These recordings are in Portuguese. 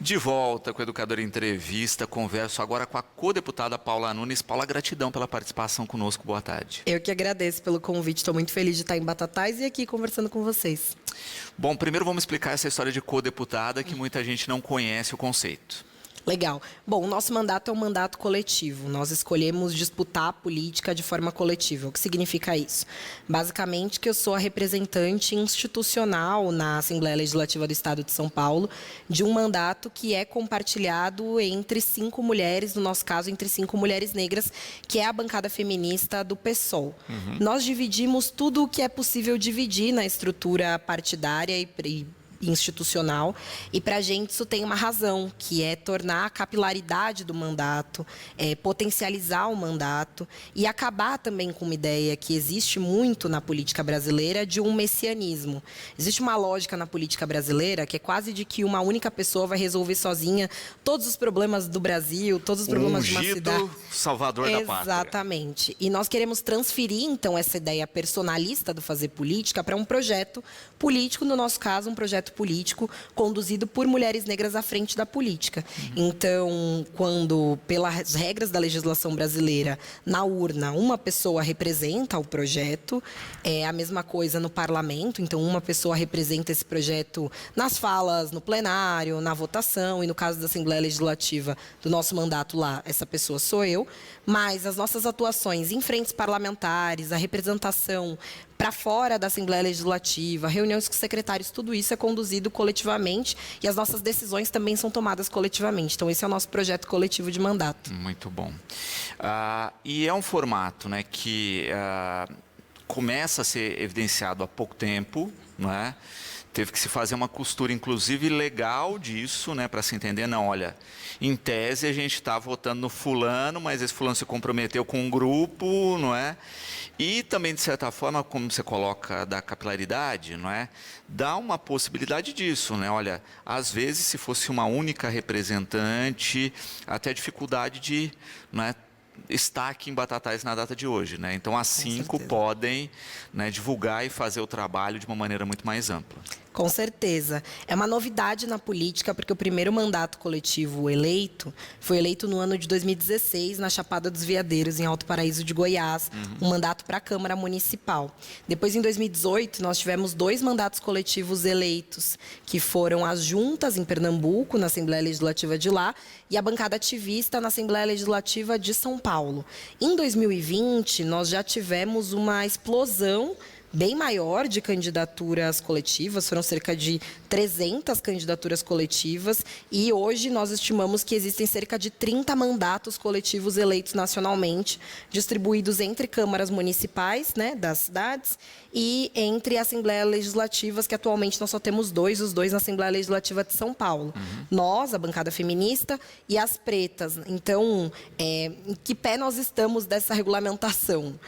De volta com o Educador Entrevista, converso agora com a co-deputada Paula Nunes. Paula, gratidão pela participação conosco, boa tarde. Eu que agradeço pelo convite, estou muito feliz de estar em Batatais e aqui conversando com vocês. Bom, primeiro vamos explicar essa história de co-deputada, que muita gente não conhece o conceito. Legal. Bom, o nosso mandato é um mandato coletivo. Nós escolhemos disputar a política de forma coletiva. O que significa isso? Basicamente que eu sou a representante institucional na Assembleia Legislativa do Estado de São Paulo de um mandato que é compartilhado entre 5 mulheres, no nosso caso, entre 5 mulheres negras, que é a bancada feminista do PSOL. Nós dividimos tudo o que é possível dividir na estrutura partidária e institucional, e para a gente isso tem uma razão, que é tornar a capilaridade do mandato, potencializar o mandato e acabar também com uma ideia que existe muito na política brasileira de um messianismo. Existe uma lógica na política brasileira que é quase de que uma única pessoa vai resolver sozinha todos os problemas do Brasil, todos os problemas de uma cidade. Salvador da pátria. Exatamente. E nós queremos transferir, então, essa ideia personalista do fazer política para um projeto político, no nosso caso, um projeto político conduzido por mulheres negras à frente da política. Então, quando, pelas regras da legislação brasileira, na urna, uma pessoa representa o projeto, é a mesma coisa no parlamento, então uma pessoa representa esse projeto nas falas, no plenário, na votação, e no caso da Assembleia Legislativa do nosso mandato lá, essa pessoa sou eu, mas as nossas atuações em frentes parlamentares, a representação para fora da Assembleia Legislativa, reuniões com secretários, tudo isso é conduzido coletivamente e as nossas decisões também são tomadas coletivamente. Então, esse é o nosso projeto coletivo de mandato. Muito bom. E é um formato, né, que começa a ser evidenciado há pouco tempo, não é? Teve que se fazer uma costura, inclusive, legal disso, né, para se entender. Não, olha, em tese a gente está votando no fulano, mas esse fulano se comprometeu com um grupo, não é? E também, de certa forma, como você coloca da capilaridade, não é? Dá uma possibilidade disso, né? Olha, às vezes, se fosse uma única representante, até dificuldade de, não é, estar aqui em Batatais na data de hoje, né? Então, as 5 podem, né, divulgar e fazer o trabalho de uma maneira muito mais ampla. Com certeza. É uma novidade na política, porque o primeiro mandato coletivo eleito foi eleito no ano de 2016, na Chapada dos Veadeiros, em Alto Paraíso de Goiás, um mandato para a Câmara Municipal. Depois, em 2018, nós tivemos 2 mandatos coletivos eleitos, que foram as juntas em Pernambuco, na Assembleia Legislativa de lá, e a bancada ativista na Assembleia Legislativa de São Paulo. Em 2020, nós já tivemos uma explosão bem maior de candidaturas coletivas, foram cerca de 300 candidaturas coletivas, e hoje nós estimamos que existem cerca de 30 mandatos coletivos eleitos nacionalmente, distribuídos entre câmaras municipais, né, das cidades, e entre assembleias legislativas, que atualmente nós só temos 2, os 2 na Assembleia Legislativa de São Paulo. Nós, a bancada feminista, e as pretas. Então, em que pé nós estamos dessa regulamentação?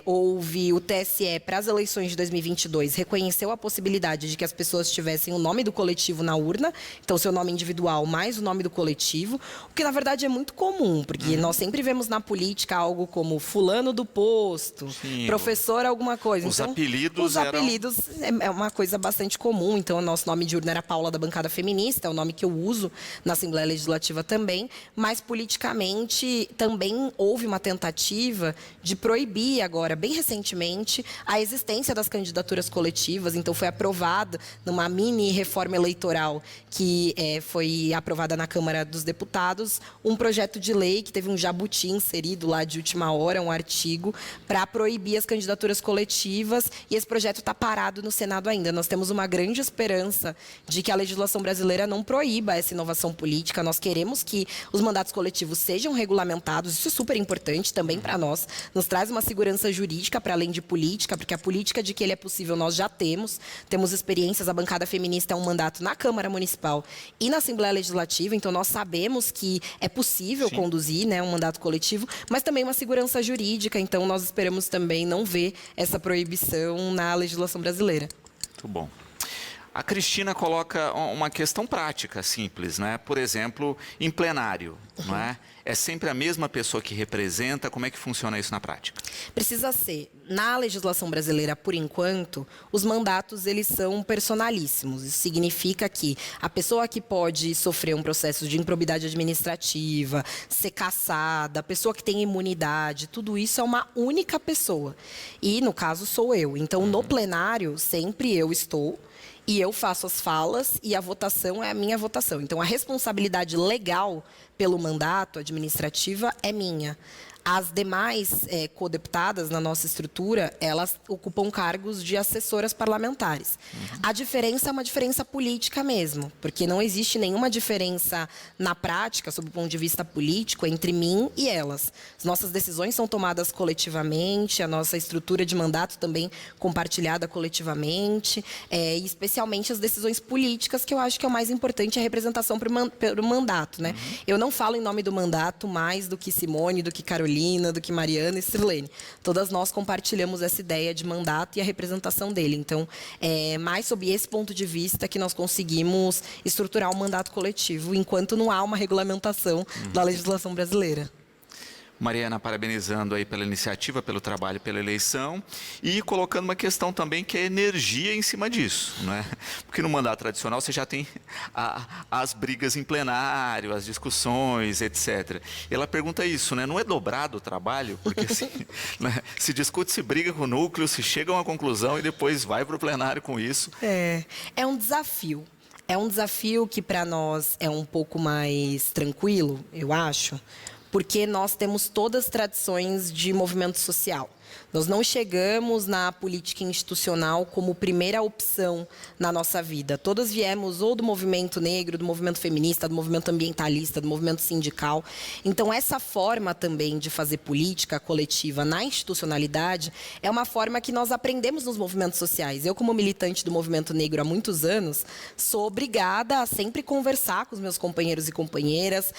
Houve o TSE, para as eleições de 2022, reconheceu a possibilidade de que as pessoas tivessem o nome do coletivo na urna, então seu nome individual mais o nome do coletivo, o que na verdade é muito comum, porque nós sempre vemos na política algo como fulano do posto, sim, professor alguma coisa. Os então, apelidos os apelidos é uma coisa bastante comum, então o nosso nome de urna era Paula da bancada feminista, é o nome que eu uso na Assembleia Legislativa também, mas politicamente também houve uma tentativa de proibir agora, bem recentemente, a existência das candidaturas coletivas. Então, foi aprovada numa mini reforma eleitoral que foi aprovada na Câmara dos Deputados, um projeto de lei que teve um jabuti inserido lá de última hora, um artigo, para proibir as candidaturas coletivas, e esse projeto está parado no Senado ainda. Nós temos uma grande esperança de que a legislação brasileira não proíba essa inovação política. Nós queremos que os mandatos coletivos sejam regulamentados, isso é super importante também para nós, nos traz uma segurança jurídica para além de política, porque a política de que ele é possível nós já temos experiências. A bancada feminista é um mandato na Câmara Municipal e na Assembleia Legislativa, então nós sabemos que é possível conduzir, né, um mandato coletivo, mas também uma segurança jurídica, então nós esperamos também não ver essa proibição na legislação brasileira. Muito bom. A Cristina coloca uma questão prática, simples, né? Por exemplo, em plenário, não é? É sempre a mesma pessoa que representa? Como é que funciona isso na prática? Precisa ser. na legislação brasileira, por enquanto, os mandatos eles são personalíssimos. Isso significa que a pessoa que pode sofrer um processo de improbidade administrativa, ser cassada, a pessoa que tem imunidade, tudo isso é uma única pessoa. E, no caso, sou eu. Então, no plenário, sempre eu estou. E eu faço as falas e a votação é a minha votação. Então, a responsabilidade legal pelo mandato administrativa é minha. As demais codeputadas na nossa estrutura, elas ocupam cargos de assessoras parlamentares. A diferença é uma diferença política mesmo, porque não existe nenhuma diferença na prática, sob o ponto de vista político, entre mim e elas. As nossas decisões são tomadas coletivamente, a nossa estrutura de mandato também compartilhada coletivamente, e especialmente as decisões políticas, que eu acho que é o mais importante, a representação pelo mandato, né? Eu não falo em nome do mandato mais do que Simone, do que Carolina, do que Mariana e Sirlene. Todas nós compartilhamos essa ideia de mandato e a representação dele. Então, é mais sob esse ponto de vista que nós conseguimos estruturar um mandato coletivo, enquanto não há uma regulamentação da legislação brasileira. Mariana, parabenizando aí pela iniciativa, pelo trabalho, pela eleição e colocando uma questão também que é energia em cima disso, né? Porque no mandato tradicional você já tem as brigas em plenário, as discussões, etc. E ela pergunta isso, né? Não é dobrado o trabalho? Porque assim, né? Se discute, se briga com o núcleo, se chega a uma conclusão e depois vai para o plenário com isso. É um desafio. É um desafio que para nós é um pouco mais tranquilo, eu acho, porque nós temos todas as tradições de movimento social. Nós não chegamos na política institucional como primeira opção na nossa vida. Todas viemos ou do movimento negro, do movimento feminista, do movimento ambientalista, do movimento sindical. Então, essa forma também de fazer política coletiva na institucionalidade é uma forma que nós aprendemos nos movimentos sociais. Eu, como militante do movimento negro há muitos anos, sou obrigada a sempre conversar com os meus companheiros e companheiras,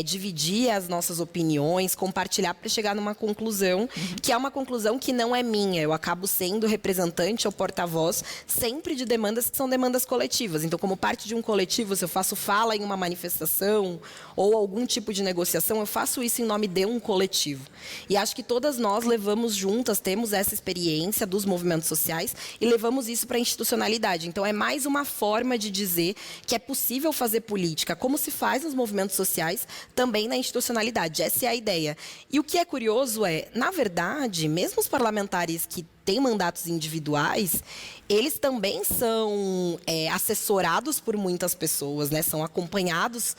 dividir as nossas opiniões, compartilhar para chegar numa conclusão, que é uma conclusão que não é minha. Eu acabo sendo representante ou porta-voz sempre de demandas que são demandas coletivas. Então, como parte de um coletivo, se eu faço fala em uma manifestação ou algum tipo de negociação, eu faço isso em nome de um coletivo. E acho que todas nós levamos juntas, temos essa experiência dos movimentos sociais e levamos isso para a institucionalidade. Então, é mais uma forma de dizer que é possível fazer política, como se faz nos movimentos sociais, também na institucionalidade. Essa é a ideia. E o que é curioso é, na verdade, mesmo os parlamentares que têm mandatos individuais, eles também são assessorados por muitas pessoas, né? São acompanhados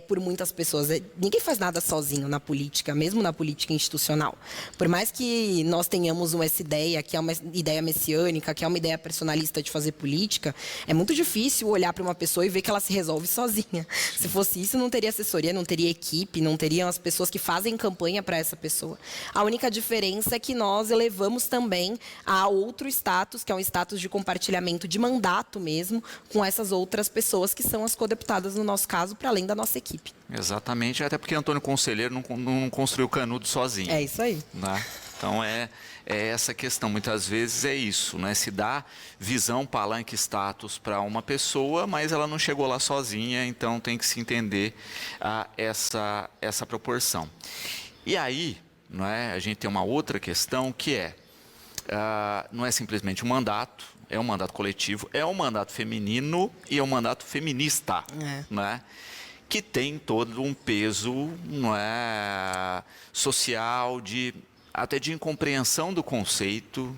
por muitas pessoas. Ninguém faz nada sozinho na política, mesmo na política institucional. Por mais que nós tenhamos essa ideia, que é uma ideia messiânica, que é uma ideia personalista de fazer política, é muito difícil olhar para uma pessoa e ver que ela se resolve sozinha. Se fosse isso, não teria assessoria, não teria equipe, não teriam as pessoas que fazem campanha para essa pessoa. A única diferença é que nós elevamos também a outro status, que é um status de compartilhamento de mandato mesmo, com essas outras pessoas que são as codeputadas, no nosso caso, para além da nossa equipe. Exatamente, até porque Antônio Conselheiro não construiu Canudo sozinho. É isso aí. Né? Então, é essa questão. Muitas vezes é isso, né? Se dá visão, palanque, status para uma pessoa, mas ela não chegou lá sozinha, então tem que se entender essa proporção. E aí, não é? A gente tem uma outra questão que não é simplesmente um mandato, é um mandato coletivo, é um mandato feminino e é um mandato feminista, né? Que tem todo um peso, não é, social, até de incompreensão do conceito,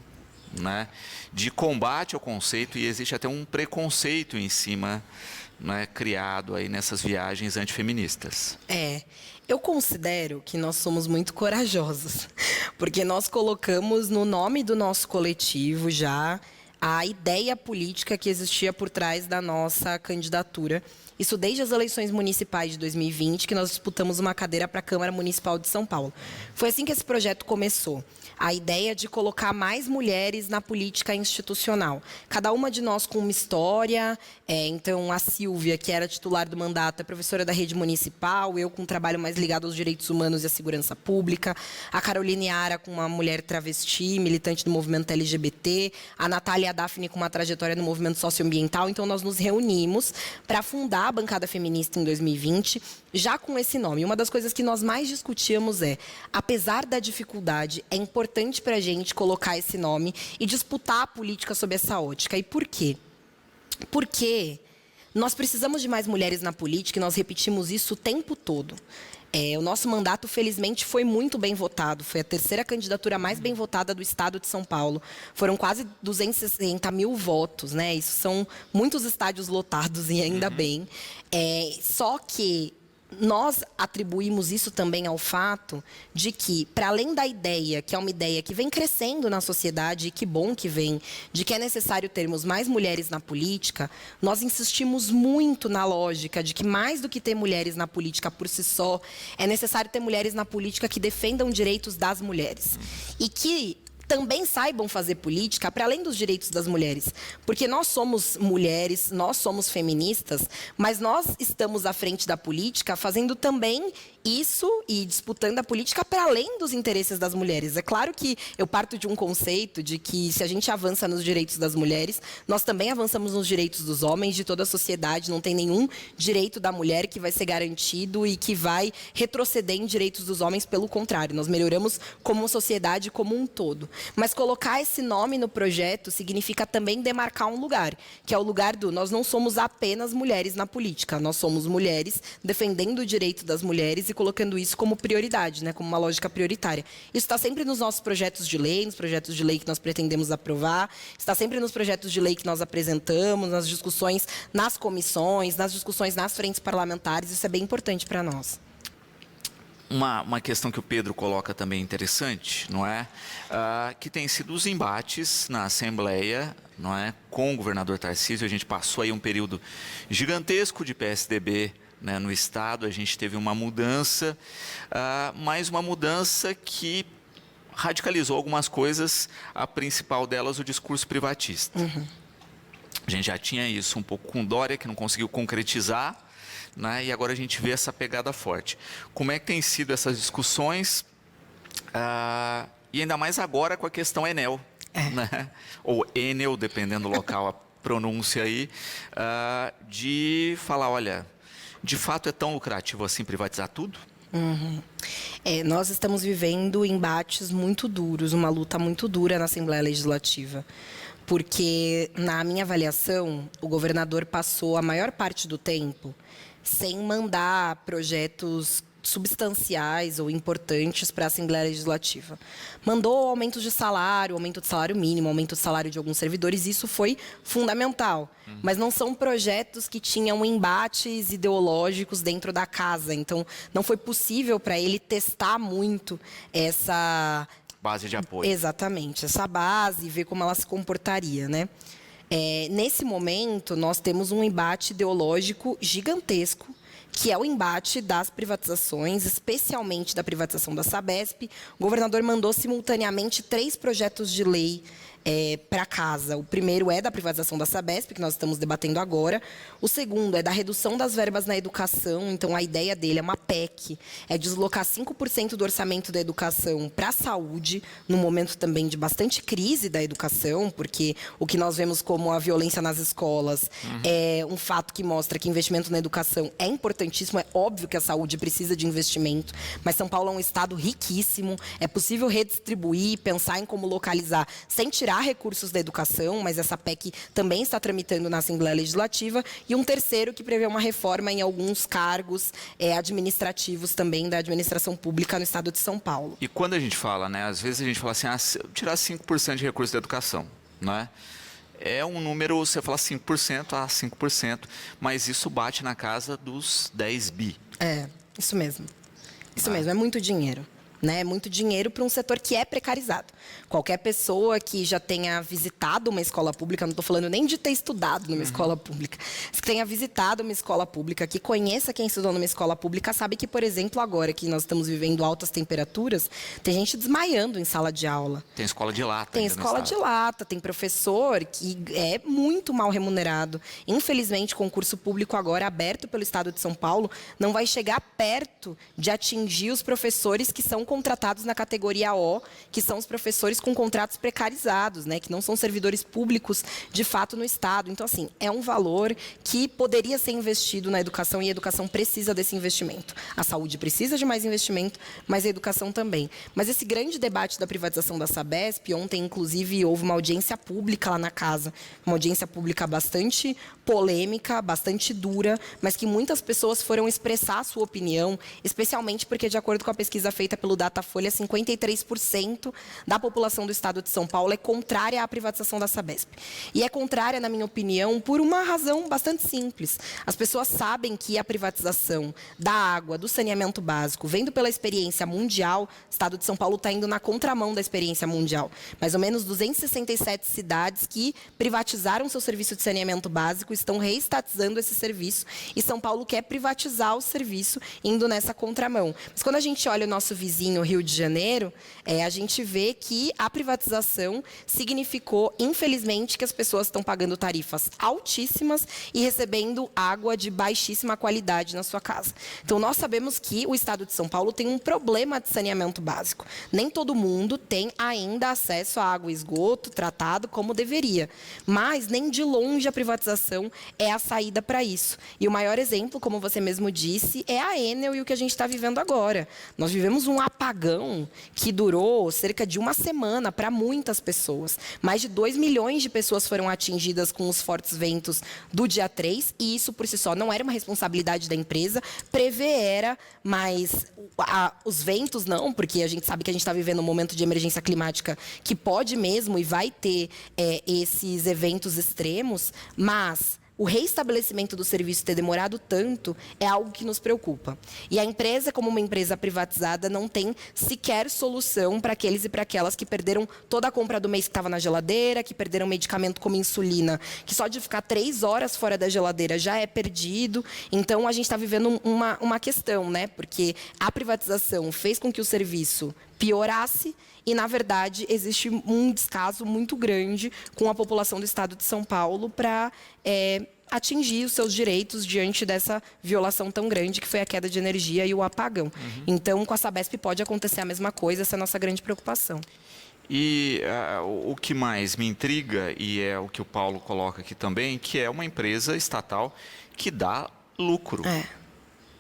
né? De combate ao conceito, e existe até um preconceito em cima, né, criado aí nessas viagens antifeministas. Eu considero que nós somos muito corajosos, porque nós colocamos no nome do nosso coletivo já a ideia política que existia por trás da nossa candidatura. Isso desde as eleições municipais de 2020, que nós disputamos uma cadeira para a Câmara Municipal de São Paulo. Foi assim que esse projeto começou. A ideia de colocar mais mulheres na política institucional. Cada uma de nós com uma história. Então, a Silvia, que era titular do mandato, é professora da rede municipal. Eu com um trabalho mais ligado aos direitos humanos e à segurança pública. A Carolina Yara, com uma mulher travesti, militante do movimento LGBT. A Natália e a Daphne, com uma trajetória no movimento socioambiental. Então, nós nos reunimos para fundar a a bancada feminista em 2020, já com esse nome. Uma das coisas que nós mais discutíamos é, apesar da dificuldade, é importante para a gente colocar esse nome e disputar a política sob essa ótica. E por quê? Porque nós precisamos de mais mulheres na política e nós repetimos isso o tempo todo. O nosso mandato, felizmente, foi muito bem votado. Foi a terceira candidatura mais bem votada do estado de São Paulo. Foram quase 260 mil votos, né? Isso são muitos estádios lotados e ainda bem. Só que nós atribuímos isso também ao fato de que, para além da ideia, que é uma ideia que vem crescendo na sociedade, e que bom que vem, de que é necessário termos mais mulheres na política, nós insistimos muito na lógica de que, mais do que ter mulheres na política por si só, é necessário ter mulheres na política que defendam direitos das mulheres. E que também saibam fazer política para além dos direitos das mulheres. Porque nós somos mulheres, nós somos feministas, mas nós estamos à frente da política fazendo também isso e disputando a política para além dos interesses das mulheres. É claro que eu parto de um conceito de que se a gente avança nos direitos das mulheres, nós também avançamos nos direitos dos homens, de toda a sociedade. Não tem nenhum direito da mulher que vai ser garantido e que vai retroceder em direitos dos homens. Pelo contrário, nós melhoramos como sociedade como um todo. Mas colocar esse nome no projeto significa também demarcar um lugar, que é o lugar do nós não somos apenas mulheres na política, nós somos mulheres defendendo o direito das mulheres e colocando isso como prioridade, né, como uma lógica prioritária. Isso está sempre nos nossos projetos de lei, nos projetos de lei que nós pretendemos aprovar, está sempre nos projetos de lei que nós apresentamos, nas discussões nas comissões, nas discussões nas frentes parlamentares. Isso é bem importante para nós. Uma questão que o Pedro coloca também interessante, não é? Que tem sido os embates na Assembleia, não é? Com o governador Tarcísio. A gente passou aí um período gigantesco de PSDB, né, no Estado. A gente teve uma mudança, mas uma mudança que radicalizou algumas coisas, a principal delas o discurso privatista. A gente já tinha isso um pouco com Dória, que não conseguiu concretizar, né, e agora a gente vê essa pegada forte. Como é que tem sido essas discussões, e ainda mais agora com a questão Enel, né, ou Enel, dependendo do local, a pronúncia aí, de falar, olha, de fato é tão lucrativo assim privatizar tudo? Nós estamos vivendo embates muito duros, uma luta muito dura na Assembleia Legislativa. Porque, na minha avaliação, o governador passou a maior parte do tempo sem mandar projetos substanciais ou importantes para a Assembleia Legislativa. Mandou aumentos de salário, aumento de salário mínimo, aumento de salário de alguns servidores, isso foi fundamental. Mas não são projetos que tinham embates ideológicos dentro da casa. Então, não foi possível para ele testar muito essa base de apoio. Exatamente, essa base e ver como ela se comportaria, né? Nesse momento, nós temos um embate ideológico gigantesco, que é o embate das privatizações, especialmente da privatização da Sabesp. O governador mandou simultaneamente 3 projetos de lei para casa. O primeiro é da privatização da Sabesp, que nós estamos debatendo agora. O segundo é da redução das verbas na educação. Então, a ideia dele é uma PEC, é deslocar 5% do orçamento da educação para a saúde, num momento também de bastante crise da educação, porque o que nós vemos como a violência nas escolas é um fato que mostra que investimento na educação é importantíssimo. É óbvio que a saúde precisa de investimento, mas São Paulo é um estado riquíssimo, é possível redistribuir, pensar em como localizar, sem tirar recursos da educação, mas essa PEC também está tramitando na Assembleia Legislativa. E um terceiro que prevê uma reforma em alguns cargos administrativos também da administração pública no estado de São Paulo. E quando a gente fala, né, às vezes a gente fala assim, tirar 5% de recursos da educação, né? É um número, você fala 5%, 5%, mas isso bate na casa dos 10 bi. Isso mesmo. Isso mesmo, é muito dinheiro. Né? Muito dinheiro para um setor que é precarizado. Qualquer pessoa que já tenha visitado uma escola pública, não estou falando nem de ter estudado numa escola pública, que tenha visitado uma escola pública, que conheça quem estudou numa escola pública, sabe que, por exemplo, agora que nós estamos vivendo altas temperaturas, tem gente desmaiando em sala de aula. Tem escola de lata. Tem escola de lata, tem professor que é muito mal remunerado. Infelizmente, o concurso público agora, aberto pelo estado de São Paulo, não vai chegar perto de atingir os professores que são contratados na categoria O, que são os professores com contratos precarizados, né, que não são servidores públicos de fato no Estado. Então, assim, é um valor que poderia ser investido na educação e a educação precisa desse investimento. A saúde precisa de mais investimento, mas a educação também. Mas esse grande debate da privatização da Sabesp, ontem, inclusive, houve uma audiência pública lá na casa, uma audiência pública bastante polêmica, bastante dura, mas que muitas pessoas foram expressar a sua opinião, especialmente porque, de acordo com a pesquisa feita pelo Datafolha, 53% da população do Estado de São Paulo é contrária à privatização da Sabesp. E é contrária, na minha opinião, por uma razão bastante simples. As pessoas sabem que a privatização da água, do saneamento básico, vendo pela experiência mundial, o Estado de São Paulo está indo na contramão da experiência mundial. Mais ou menos 267 cidades que privatizaram seu serviço de saneamento básico estão reestatizando esse serviço e São Paulo quer privatizar o serviço indo nessa contramão. Mas quando a gente olha o nosso vizinho Rio de Janeiro, a gente vê que a privatização significou, infelizmente, que as pessoas estão pagando tarifas altíssimas e recebendo água de baixíssima qualidade na sua casa. Então, nós sabemos que o Estado de São Paulo tem um problema de saneamento básico. Nem todo mundo tem ainda acesso à água e esgoto tratado como deveria. Mas, nem de longe, a privatização é a saída para isso. E o maior exemplo, como você mesmo disse, é a Enel e o que a gente está vivendo agora. Nós vivemos um apagão que durou cerca de uma semana para muitas pessoas. Mais de 2 milhões de pessoas foram atingidas com os fortes ventos do dia 3, e isso por si só não era uma responsabilidade da empresa, prever, mas os ventos não, porque a gente sabe que a gente está vivendo um momento de emergência climática que pode mesmo e vai ter esses eventos extremos, mas o reestabelecimento do serviço ter demorado tanto é algo que nos preocupa. E a empresa, como uma empresa privatizada, não tem sequer solução para aqueles e para aquelas que perderam toda a compra do mês que estava na geladeira, que perderam medicamento como insulina, que só de ficar 3 horas fora da geladeira já é perdido. Então, a gente está vivendo uma questão, né? Porque a privatização fez com que o serviço piorasse e, na verdade, existe um descaso muito grande com a população do Estado de São Paulo para atingir os seus direitos diante dessa violação tão grande que foi a queda de energia e o apagão. Então, com a Sabesp pode acontecer a mesma coisa, essa é a nossa grande preocupação. E o que mais me intriga, e é o que o Paulo coloca aqui também, que é uma empresa estatal que dá lucro.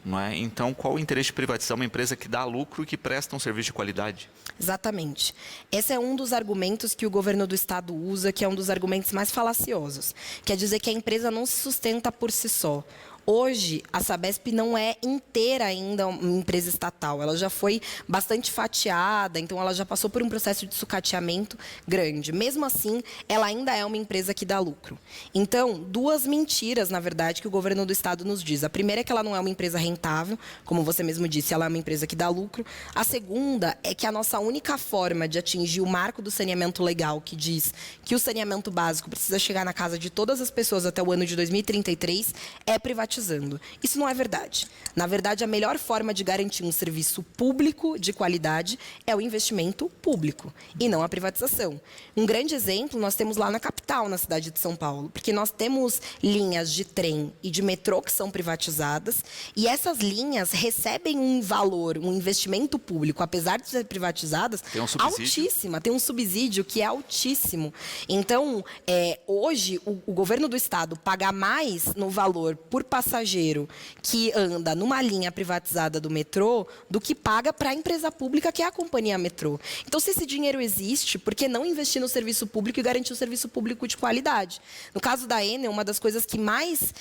Não é? Então, qual o interesse de privatizar uma empresa que dá lucro e que presta um serviço de qualidade? Exatamente. Esse é um dos argumentos que o governo do Estado usa, que é um dos argumentos mais falaciosos. Quer dizer que a empresa não se sustenta por si só. Hoje, a Sabesp não é inteira ainda uma empresa estatal. Ela já foi bastante fatiada, então ela já passou por um processo de sucateamento grande. Mesmo assim, ela ainda é uma empresa que dá lucro. Então, 2 mentiras, na verdade, que o governo do Estado nos diz. A primeira é que ela não é uma empresa rentável, como você mesmo disse, ela é uma empresa que dá lucro. A segunda é que a nossa única forma de atingir o marco do saneamento legal, que diz que o saneamento básico precisa chegar na casa de todas as pessoas até o ano de 2033, é privatizar. Isso não é verdade. Na verdade, a melhor forma de garantir um serviço público de qualidade é o investimento público e não a privatização. Um grande exemplo nós temos lá na capital, na cidade de São Paulo, porque nós temos linhas de trem e de metrô que são privatizadas e essas linhas recebem um valor, um investimento público, apesar de ser privatizadas, altíssima. Tem um subsídio que é altíssimo. Então, hoje, o governo do Estado paga mais no valor por passageiro que anda numa linha privatizada do metrô do que paga para a empresa pública que é a companhia metrô. Então, se esse dinheiro existe, por que não investir no serviço público e garantir um serviço público de qualidade? No caso da Enel, uma das coisas que mais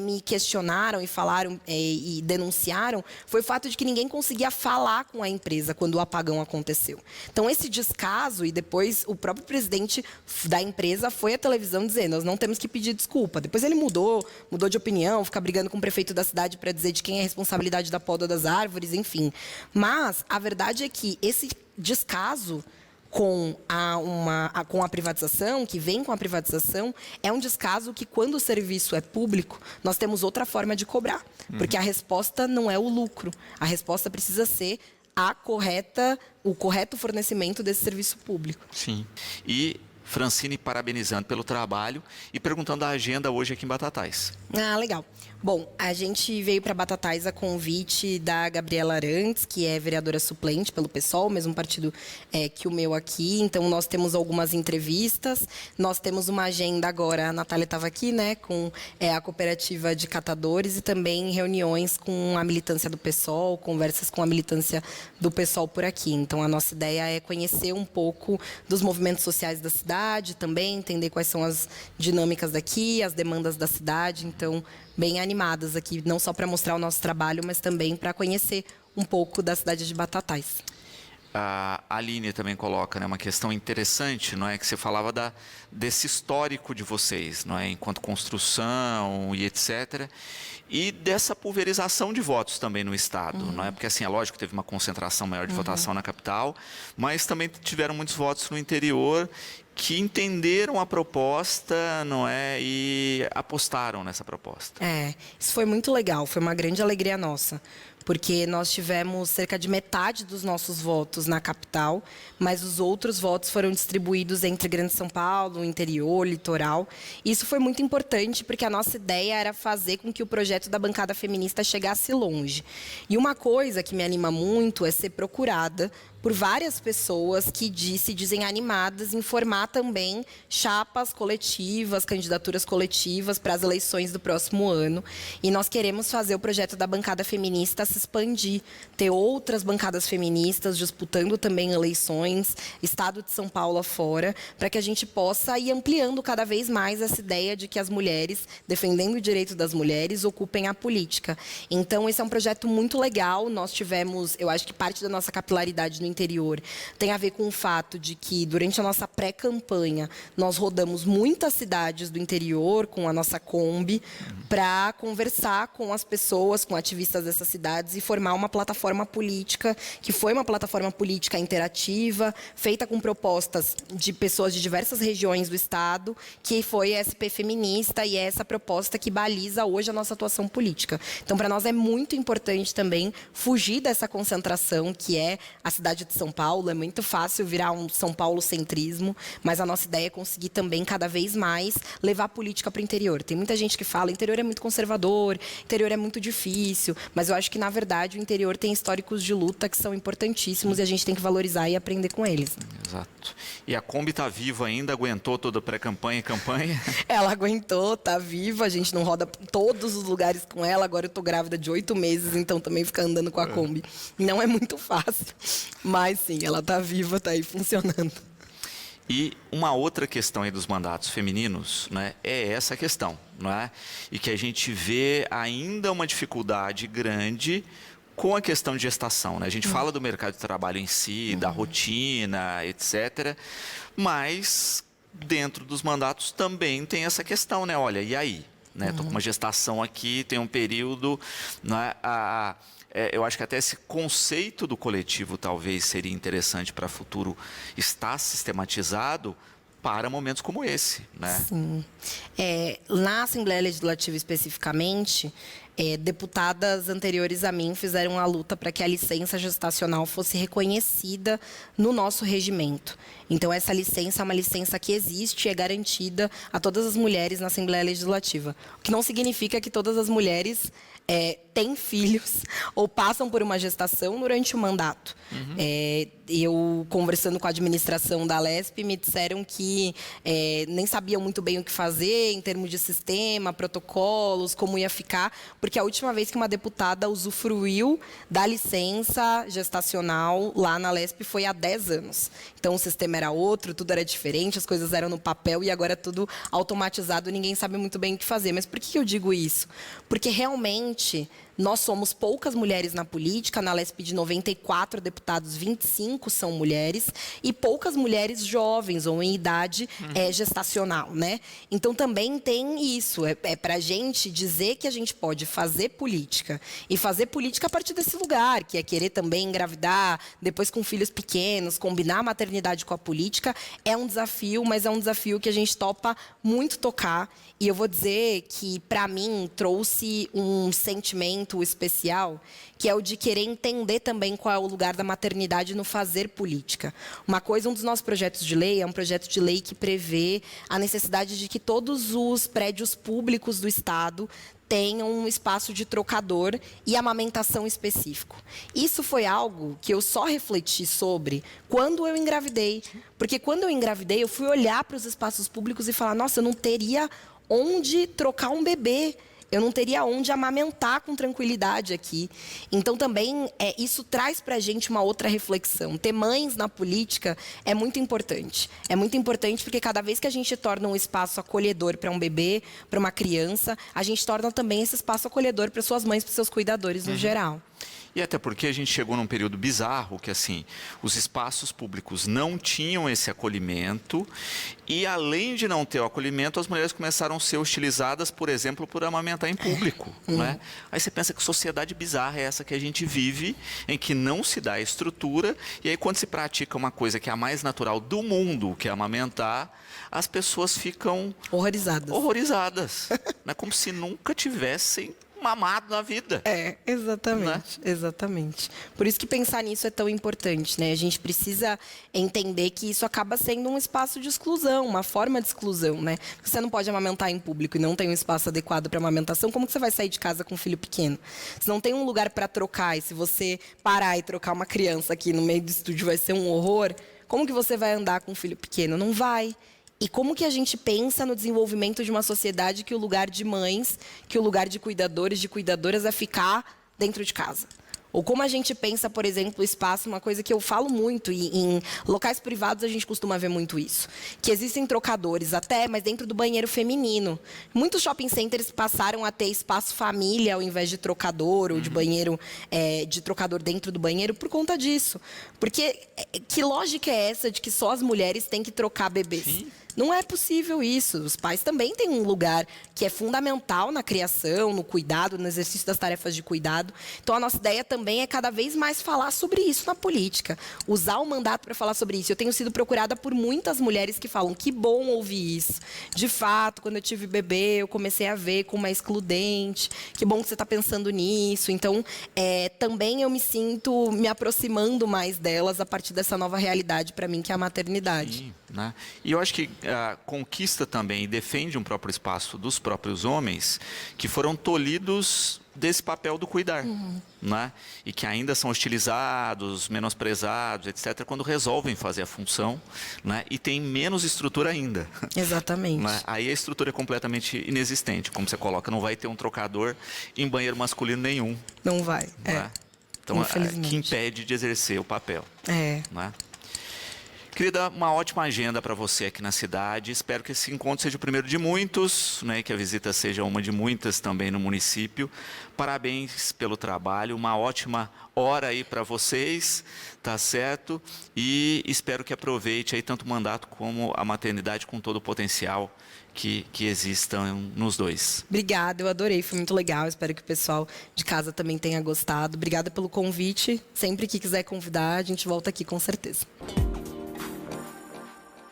me questionaram e falaram e denunciaram foi o fato de que ninguém conseguia falar com a empresa quando o apagão aconteceu. Então, esse descaso, e depois o próprio presidente da empresa foi à televisão dizer, nós não temos que pedir desculpa. Depois ele mudou de opinião, fica brigando com o prefeito da cidade para dizer de quem é a responsabilidade da poda das árvores, enfim. Mas a verdade é que esse descaso com a privatização, que vem com a privatização, é um descaso que, quando o serviço é público, nós temos outra forma de cobrar. Porque a resposta não é o lucro. A resposta precisa ser o correto fornecimento desse serviço público. Sim. E Francine parabenizando pelo trabalho e perguntando a agenda hoje aqui em Batatais. Ah, legal. Bom, a gente veio para Batatais a convite da Gabriela Arantes, que é vereadora suplente pelo PSOL, mesmo partido que o meu aqui. Então, nós temos algumas entrevistas. Nós temos uma agenda agora, a Natália estava aqui, né, com a cooperativa de catadores e também reuniões com a militância do PSOL, conversas com a militância do PSOL por aqui. Então, a nossa ideia é conhecer um pouco dos movimentos sociais da cidade também, entender quais são as dinâmicas daqui, as demandas da cidade. Então, bem animadas aqui, não só para mostrar o nosso trabalho, mas também para conhecer um pouco da cidade de Batatais. A Aline também coloca, né, uma questão interessante, não é, que você falava desse histórico de vocês, não é, enquanto construção e etc. E dessa pulverização de votos também no estado, não é, porque assim é lógico que teve uma concentração maior de votação na capital, mas também tiveram muitos votos no interior que entenderam a proposta, não é, e apostaram nessa proposta. Isso foi muito legal, foi uma grande alegria nossa, porque nós tivemos cerca de metade dos nossos votos na capital, mas os outros votos foram distribuídos entre Grande São Paulo, interior, litoral. Isso foi muito importante, porque a nossa ideia era fazer com que o projeto da bancada feminista chegasse longe. E uma coisa que me anima muito é ser procurada por várias pessoas que se dizem animadas em formar também chapas coletivas, candidaturas coletivas para as eleições do próximo ano. E nós queremos fazer o projeto da bancada feminista se expandir, ter outras bancadas feministas disputando também eleições, estado de São Paulo afora, para que a gente possa ir ampliando cada vez mais essa ideia de que as mulheres, defendendo o direito das mulheres, ocupem a política. Então, esse é um projeto muito legal. Nós tivemos, eu acho que parte da nossa capilaridade no interior tem a ver com o fato de que, durante a nossa pré-campanha, nós rodamos muitas cidades do interior com a nossa Kombi para conversar com as pessoas, com ativistas dessas cidades e formar uma plataforma política, que foi uma plataforma política interativa, feita com propostas de pessoas de diversas regiões do estado, que foi a SP Feminista, e é essa proposta que baliza hoje a nossa atuação política. Então, para nós é muito importante também fugir dessa concentração que é a cidade de São Paulo. É muito fácil virar um São Paulo centrismo, mas a nossa ideia é conseguir também cada vez mais levar a política para o interior. Tem muita gente que fala, interior é muito conservador, interior é muito difícil, mas eu acho que, na verdade, o interior tem históricos de luta que são importantíssimos e a gente tem que valorizar e aprender com eles. Exato. E a Kombi está viva ainda, aguentou toda a pré-campanha e campanha? Ela aguentou, está viva, a gente não roda todos os lugares com ela. Agora eu estou grávida de 8 meses, então também ficar andando com a Kombi não é muito fácil. Mas sim, ela está viva, está aí funcionando. E uma outra questão aí dos mandatos femininos, né, é essa questão, não é? E que a gente vê ainda uma dificuldade grande com a questão de gestação, né? A gente fala do mercado de trabalho em si, da rotina, etc. Mas dentro dos mandatos também tem essa questão, né? Olha, e aí? Né? Tô com uma gestação aqui, tem um período, né? Eu acho que até esse conceito do coletivo talvez seria interessante para o futuro estar sistematizado para momentos como esse, né? Sim. Na Assembleia Legislativa especificamente, deputadas anteriores a mim fizeram a luta para que a licença gestacional fosse reconhecida no nosso regimento. Então, essa licença é uma licença que existe e é garantida a todas as mulheres na Assembleia Legislativa. O que não significa que todas as mulheres têm filhos ou passam por uma gestação durante o mandato. Eu, conversando com a administração da Alesp, me disseram que nem sabiam muito bem o que fazer em termos de sistema, protocolos, como ia ficar, porque a última vez que uma deputada usufruiu da licença gestacional lá na Alesp foi há 10 anos. Então, o sistema era outro, tudo era diferente, as coisas eram no papel e agora é tudo automatizado, ninguém sabe muito bem o que fazer. Mas por que eu digo isso? Porque realmente nós somos poucas mulheres na política. Na Alesp, de 94 deputados, 25 são mulheres, e poucas mulheres jovens ou em idade gestacional, né? Então também tem isso, para a gente dizer que a gente pode fazer política, e fazer política a partir desse lugar, que é querer também engravidar, depois com filhos pequenos, combinar a maternidade com a política, é um desafio, mas é um desafio que a gente topa muito tocar. E eu vou dizer que, para mim, trouxe um sentimento momento especial, que é o de querer entender também qual é o lugar da maternidade no fazer política. Um dos nossos projetos de lei é um projeto de lei que prevê a necessidade de que todos os prédios públicos do Estado tenham um espaço de trocador e amamentação específico. Isso foi algo que eu só refleti sobre quando eu engravidei. Porque quando eu engravidei, eu fui olhar para os espaços públicos e falar, nossa, eu não teria onde trocar um bebê. Eu não teria onde amamentar com tranquilidade aqui. Então, também, isso traz para a gente uma outra reflexão. Ter mães na política é muito importante. É muito importante porque cada vez que a gente torna um espaço acolhedor para um bebê, para uma criança, a gente torna também esse espaço acolhedor para suas mães, para seus cuidadores no geral. E até porque a gente chegou num período bizarro que, assim, os espaços públicos não tinham esse acolhimento e, além de não ter o acolhimento, as mulheres começaram a ser hostilizadas, por exemplo, por amamentar em público, né? Aí você pensa que sociedade bizarra é essa que a gente vive, em que não se dá estrutura, e aí quando se pratica uma coisa que é a mais natural do mundo, que é amamentar, as pessoas ficam horrorizadas, né? Como se nunca tivessem mamado na vida. Exatamente, né? Exatamente. Por isso que pensar nisso é tão importante, né? A gente precisa entender que isso acaba sendo um espaço de exclusão, uma forma de exclusão, né? Você não pode amamentar em público e não tem um espaço adequado para amamentação, como que você vai sair de casa com um filho pequeno? Se não tem um lugar para trocar, e se você parar e trocar uma criança aqui no meio do estúdio vai ser um horror, como que você vai andar com um filho pequeno? Não vai. E como que a gente pensa no desenvolvimento de uma sociedade que o lugar de mães, que o lugar de cuidadores, de cuidadoras é ficar dentro de casa? Ou como a gente pensa, por exemplo, o espaço, uma coisa que eu falo muito, e em locais privados a gente costuma ver muito isso, que existem trocadores até, mas dentro do banheiro feminino. Muitos shopping centers passaram a ter espaço família ao invés de trocador, ou de banheiro, de trocador dentro do banheiro, por conta disso. Porque que lógica é essa de que só as mulheres têm que trocar bebês? Sim. Não é possível isso. Os pais também têm um lugar que é fundamental na criação, no cuidado, no exercício das tarefas de cuidado. Então, a nossa ideia também é cada vez mais falar sobre isso na política. Usar o mandato para falar sobre isso. Eu tenho sido procurada por muitas mulheres que falam, que bom ouvir isso. De fato, quando eu tive bebê, eu comecei a ver como é excludente. Que bom que você está pensando nisso. Então, também eu me sinto me aproximando mais delas a partir dessa nova realidade para mim, que é a maternidade. Sim, né? E eu acho que conquista também e defende um próprio espaço dos próprios homens que foram tolhidos desse papel do cuidar, né? E que ainda são hostilizados, menosprezados, etc., quando resolvem fazer a função, né? E tem menos estrutura ainda. Exatamente. Né? Aí a estrutura é completamente inexistente. Como você coloca, não vai ter um trocador em banheiro masculino nenhum. Não vai. Né? Então, que impede de exercer o papel. Né? Querida, uma ótima agenda para você aqui na cidade. Espero que esse encontro seja o primeiro de muitos, né? Que a visita seja uma de muitas também no município. Parabéns pelo trabalho, uma ótima hora aí para vocês, tá certo? E espero que aproveite aí tanto o mandato como a maternidade com todo o potencial que existam nos dois. Obrigada, eu adorei, foi muito legal. Espero que o pessoal de casa também tenha gostado. Obrigada pelo convite. Sempre que quiser convidar, a gente volta aqui com certeza.